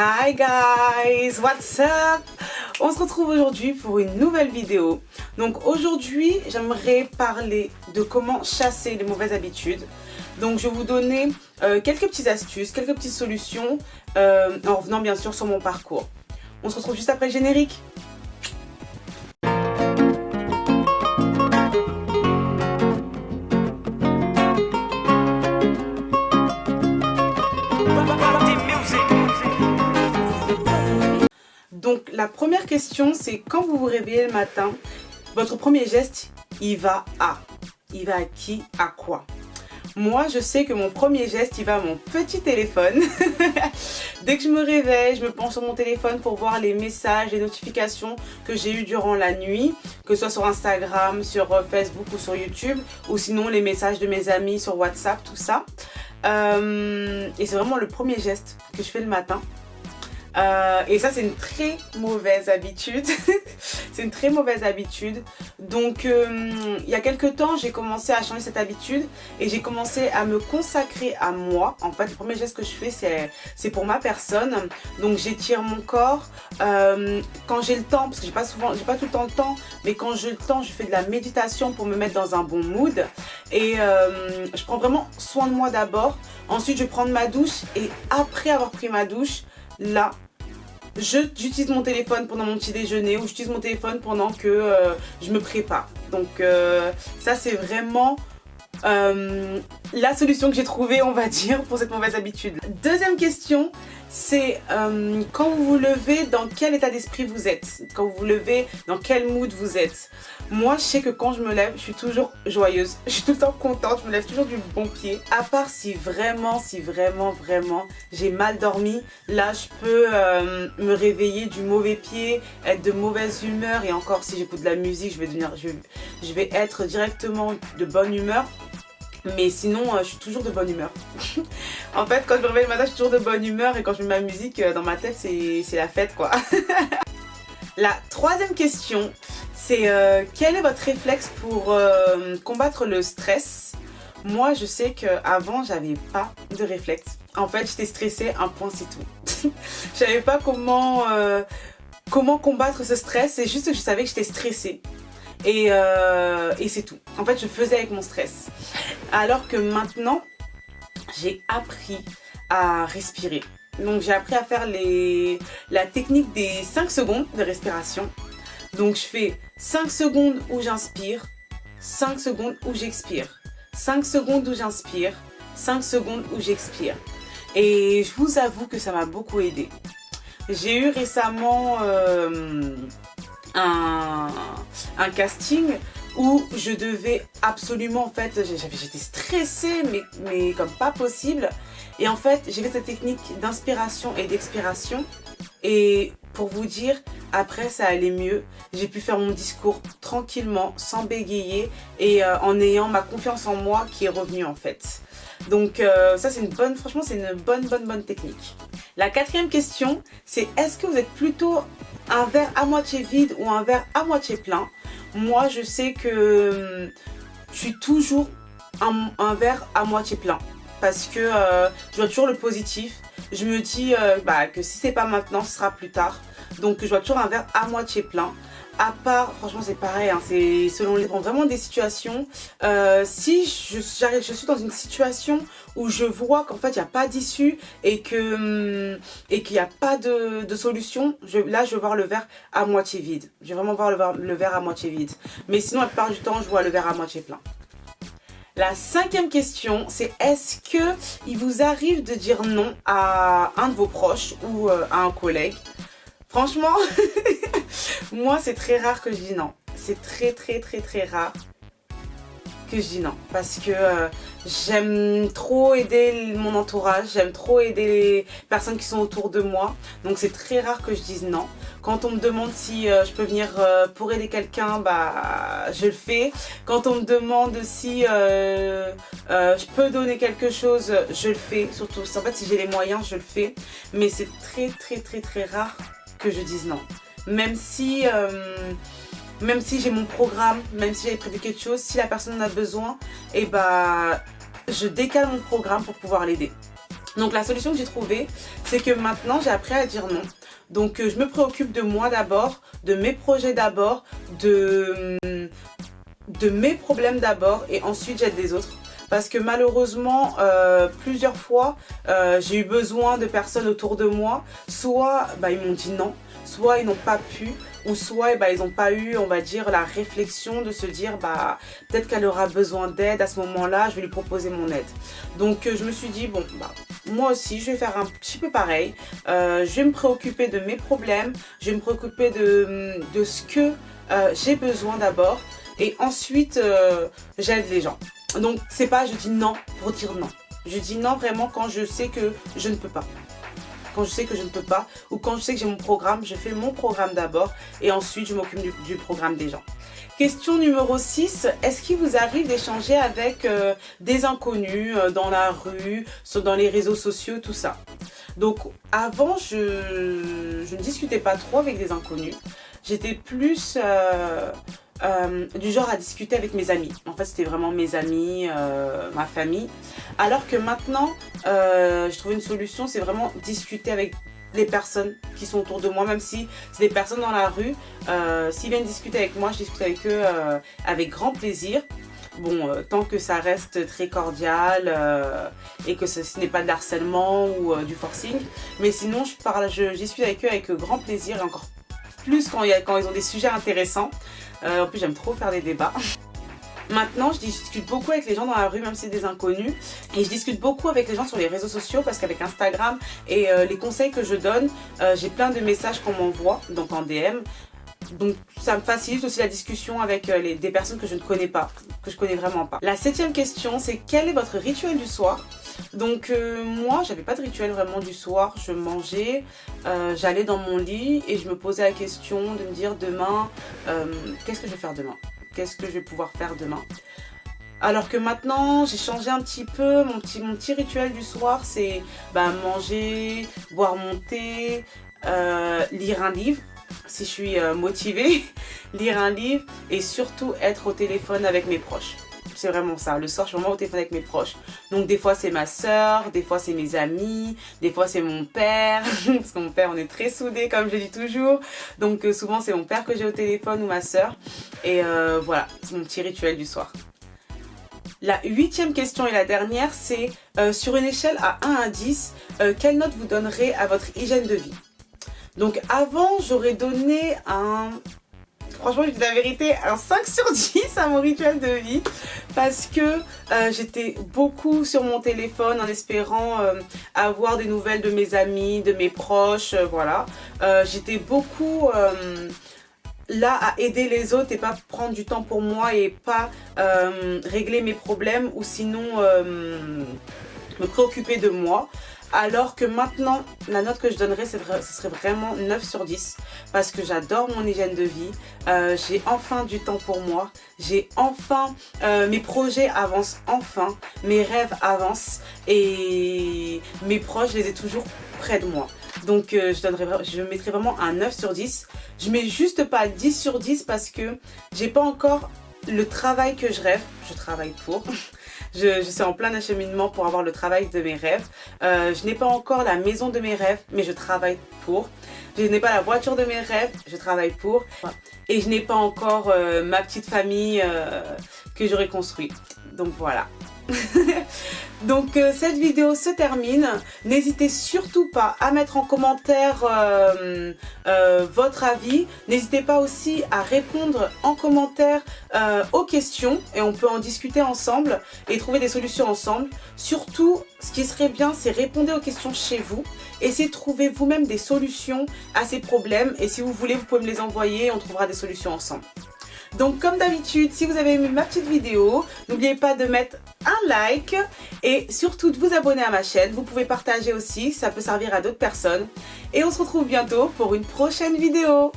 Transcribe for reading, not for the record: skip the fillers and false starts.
Hi guys, what's up? On se retrouve aujourd'hui pour une nouvelle vidéo. Donc aujourd'hui, j'aimerais parler de comment chasser les mauvaises habitudes. Donc je vais vous donner quelques petites astuces, quelques petites solutions en revenant bien sûr sur mon parcours. On se retrouve juste après le générique. Donc la première question, c'est quand vous vous réveillez le matin, votre premier geste, il va à qui, à quoi? Moi, je sais que mon premier geste, il va à mon petit téléphone. Dès que je me réveille, je me penche sur mon téléphone pour voir les messages, les notifications que j'ai eues durant la nuit, que ce soit sur Instagram, sur Facebook ou sur YouTube, ou sinon les messages de mes amis sur WhatsApp, tout ça. Et c'est vraiment le premier geste que je fais le matin. Et ça, c'est une très mauvaise habitude. C'est une très mauvaise habitude. Donc, il y a quelques temps, j'ai commencé à changer cette habitude et j'ai commencé à me consacrer à moi. En fait, le premier geste que je fais, c'est pour ma personne. Donc, j'étire mon corps. Quand j'ai le temps, parce que j'ai pas tout le temps, mais quand j'ai le temps, je fais de la méditation pour me mettre dans un bon mood. Et je prends vraiment soin de moi d'abord. Ensuite, je vais prendre ma douche et après avoir pris ma douche, là, j'utilise mon téléphone pendant mon petit déjeuner ou j'utilise mon téléphone pendant que je me prépare. Donc ça, c'est vraiment la solution que j'ai trouvée, on va dire, pour cette mauvaise habitude. Deuxième question, c'est quand vous vous levez, dans quel état d'esprit vous êtes? Quand vous vous levez, dans quel mood vous êtes? Moi, je sais que quand je me lève, je suis toujours joyeuse. Je suis tout le temps contente, je me lève toujours du bon pied. À part si vraiment, j'ai mal dormi, là, je peux me réveiller du mauvais pied, être de mauvaise humeur. Et encore, si j'écoute de la musique, je vais être directement de bonne humeur. Mais sinon, je suis toujours de bonne humeur. En fait, quand je me réveille le matin, je suis toujours de bonne humeur. Et quand je mets ma musique dans ma tête, c'est la fête, quoi. La troisième question, c'est quel est votre réflexe pour combattre le stress? Moi, je sais qu'avant, j'avais pas de réflexe. En fait, j'étais stressée, un point, c'est tout. Je savais pas comment combattre ce stress. C'est juste que je savais que j'étais stressée. Et c'est tout. En fait, je faisais avec mon stress. Alors que maintenant, j'ai appris à respirer. Donc, j'ai appris à faire la technique des 5 secondes de respiration. Donc, je fais 5 secondes où j'inspire, 5 secondes où j'expire, 5 secondes où j'inspire, 5 secondes où j'expire. Et je vous avoue que ça m'a beaucoup aidé. J'ai eu récemment un casting où je devais absolument, en fait, j'étais stressée, mais comme pas possible. Et en fait, j'ai fait cette technique d'inspiration et d'expiration. Et pour vous dire, après, ça allait mieux. J'ai pu faire mon discours tranquillement, sans bégayer et en ayant ma confiance en moi qui est revenue, en fait. Donc ça, franchement, c'est une bonne technique. La quatrième question, c'est est-ce que vous êtes plutôt un verre à moitié vide ou un verre à moitié plein? Moi, je sais que je suis toujours un verre à moitié plein parce que je vois toujours le positif. Je me dis que si c'est pas maintenant, ce sera plus tard. Donc, je vois toujours un verre à moitié plein. À part, franchement, c'est pareil, hein, c'est selon vraiment des situations. Si je suis dans une situation où je vois qu'en fait, il n'y a pas d'issue et qu'il n'y a pas de solution, là, je vais voir le verre à moitié vide. Je vais vraiment voir le verre à moitié vide. Mais sinon, la plupart du temps, je vois le verre à moitié plein. La cinquième question, c'est est-ce qu'il vous arrive de dire non à un de vos proches ou à un collègue? Franchement, moi, c'est très rare que je dis non. C'est très rare que je dis non. Parce que j'aime trop aider mon entourage. J'aime trop aider les personnes qui sont autour de moi. Donc, c'est très rare que je dise non. Quand on me demande si je peux venir pour aider quelqu'un, je le fais. Quand on me demande si je peux donner quelque chose, je le fais. Surtout, en fait, si j'ai les moyens, je le fais. Mais c'est très rare que je dise non. Même si j'ai mon programme, même si j'avais prévu quelque chose, si la personne en a besoin, je décale mon programme pour pouvoir l'aider. Donc la solution que j'ai trouvée, c'est que maintenant j'ai appris à dire non. Donc je me préoccupe de moi d'abord, de mes projets d'abord, de mes problèmes d'abord et ensuite j'aide les autres. Parce que malheureusement, plusieurs fois, j'ai eu besoin de personnes autour de moi. Soit ils m'ont dit non, soit ils n'ont pas pu, ou soit ils n'ont pas eu, on va dire, la réflexion de se dire peut-être qu'elle aura besoin d'aide à ce moment-là, je vais lui proposer mon aide. Donc je me suis dit, bon, moi aussi, je vais faire un petit peu pareil. Je vais me préoccuper de mes problèmes, je vais me préoccuper de ce que j'ai besoin d'abord. Et ensuite, j'aide les gens. Donc, c'est pas je dis non pour dire non. Je dis non vraiment quand je sais que je ne peux pas. Quand je sais que je ne peux pas ou quand je sais que j'ai mon programme, je fais mon programme d'abord et ensuite je m'occupe du programme des gens. Question numéro 6, est-ce qu'il vous arrive d'échanger avec des inconnus dans la rue, dans les réseaux sociaux, tout ça? Donc avant, je ne discutais pas trop avec des inconnus. J'étais plus du genre à discuter avec mes amis. En fait, c'était vraiment mes amis, ma famille. Alors que maintenant, je trouve une solution, c'est vraiment discuter avec les personnes qui sont autour de moi, même si c'est des personnes dans la rue. S'ils viennent discuter avec moi, je discute avec eux avec grand plaisir. Bon, tant que ça reste très cordial et que ce n'est pas de harcèlement ou du forcing. Mais sinon, je discute avec eux avec grand plaisir et encore plus quand ils ont des sujets intéressants. En plus, j'aime trop faire des débats. Maintenant, je discute beaucoup avec les gens dans la rue, même si c'est des inconnus. Et je discute beaucoup avec les gens sur les réseaux sociaux parce qu'avec Instagram et les conseils que je donne, j'ai plein de messages qu'on m'envoie, donc en DM. Donc ça me facilite aussi la discussion avec des personnes que je ne connais pas, que je connais vraiment pas. La 7e question, c'est quel est votre rituel du soir? Donc moi, j'avais pas de rituel vraiment du soir. Je mangeais, j'allais dans mon lit et je me posais la question de me dire demain, qu'est-ce que je vais faire demain? Qu'est-ce que je vais pouvoir faire demain? Alors que maintenant, j'ai changé un petit peu. Mon petit rituel du soir, c'est manger, boire mon thé, lire un livre. Si je suis motivée, lire un livre et surtout être au téléphone avec mes proches. C'est vraiment ça. Le soir, je suis vraiment au téléphone avec mes proches. Donc des fois, c'est ma soeur, des fois, c'est mes amis, des fois, c'est mon père. Parce que mon père, on est très soudés, comme je le dis toujours. Donc souvent, c'est mon père que j'ai au téléphone ou ma soeur. Et voilà, c'est mon petit rituel du soir. La 8e question et la dernière, c'est sur une échelle à 1 à 10, quelle note vous donnerez à votre hygiène de vie? Donc avant, j'aurais donné franchement, je dis la vérité, un 5 sur 10 à mon rituel de vie. Parce que j'étais beaucoup sur mon téléphone en espérant avoir des nouvelles de mes amis, de mes proches, voilà. J'étais beaucoup là à aider les autres et pas prendre du temps pour moi et pas régler mes problèmes ou sinon me préoccuper de moi. Alors que maintenant, la note que je donnerais, ce serait vraiment 9 sur 10. Parce que j'adore mon hygiène de vie. J'ai enfin du temps pour moi. J'ai enfin... mes projets avancent enfin. Mes rêves avancent. Et mes proches, je les ai toujours près de moi. Donc je mettrais vraiment un 9 sur 10. Je mets juste pas 10 sur 10 parce que j'ai pas encore le travail que je rêve. Je travaille pour... Je suis en plein acheminement pour avoir le travail de mes rêves. Je n'ai pas encore la maison de mes rêves, mais je travaille pour. Je n'ai pas la voiture de mes rêves, je travaille pour. Et je n'ai pas encore ma petite famille que j'aurais construite. Donc voilà. Donc cette vidéo se termine. N'hésitez surtout pas à mettre en commentaire votre avis. N'hésitez pas aussi à répondre en commentaire aux questions et on peut en discuter ensemble et trouver des solutions ensemble. Surtout, ce qui serait bien, c'est répondre aux questions chez vous. Essayez de trouver vous-même des solutions à ces problèmes et si vous voulez, vous pouvez me les envoyer et on trouvera des solutions ensemble. Donc comme d'habitude, si vous avez aimé ma petite vidéo, n'oubliez pas de mettre un like et surtout de vous abonner à ma chaîne. Vous pouvez partager aussi, ça peut servir à d'autres personnes. Et on se retrouve bientôt pour une prochaine vidéo.